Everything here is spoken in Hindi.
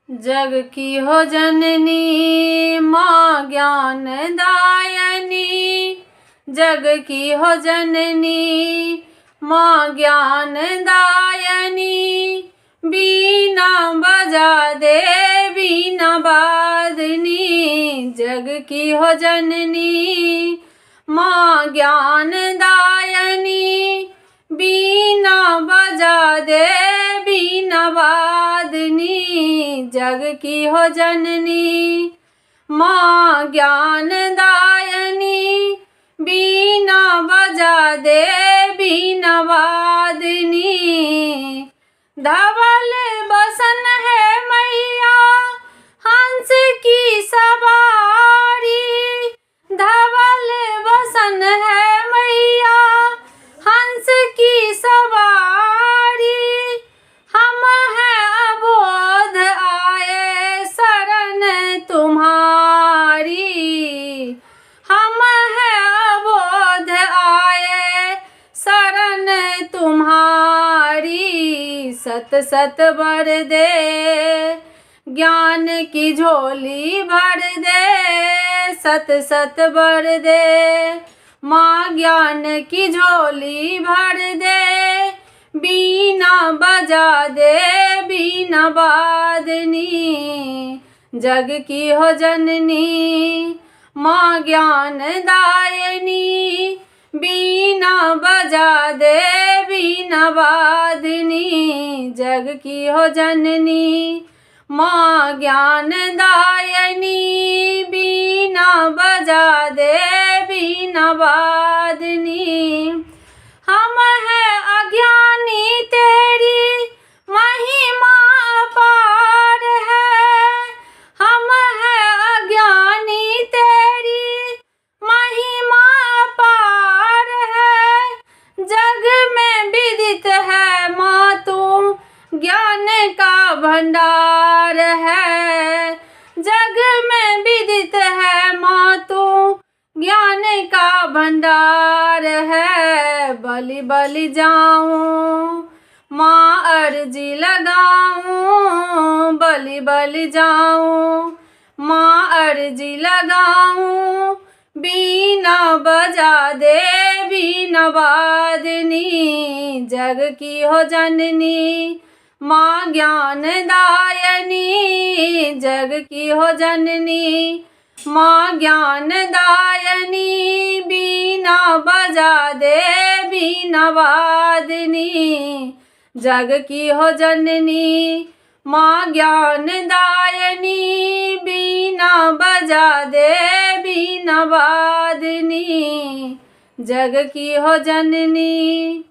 जग की हो जननी माँ ज्ञान दायनी, जग की हो जननी माँ ज्ञान दायनी। बीना बजा दे बीना वादनी, जग की हो जननी माँ ज्ञान दायनी। बीना बजा दे बीना वादनी, जग की हो जननी माँ ज्ञान दायनी। बीना बजा दे बीना वादनी। धवल बसन है मैया हंस की सवारी, धवल बसन है मैया हंस की सवारी। हम हैं अबोध आए शरण तुम्हारी, हम हैं अबोध आए शरण तुम्हारी। सत सत भर दे ज्ञान की झोली भर दे, सत सत भर दे माँ ज्ञान की झोली भर दे। बीना बजा दे बीना वादनी, जग की हो जननी माँ ज्ञान दायनी। बीना बजा दे बीना वादनी, जग की हो जननी माँ ज्ञान दायनी। बीना बजा दे बीना वादनी। हम हैं अज्ञानी तेरी महिमा अपार है, हम हैं अज्ञानी तेरी महिमा अपार है। जग में विदित है माँ तू ज्ञान का भंडार है, जग में विदित है माँ तू ज्ञान का भंडार है। बलि बलि जाऊं माँ अर्जी लगाऊं, बलि बलि जाऊं माँ अर्जी लगाऊं। बीना बजा दे बीना वादनी, जग की हो जननी माँ ज्ञान दायनी, जग की हो जननी माँ ज्ञान दायनी। बीना बजा दे बीना वादनी, जग की हो जननी माँ ज्ञान दायनी। बीना बजा दे बीना वादनी, जग की हो जननी।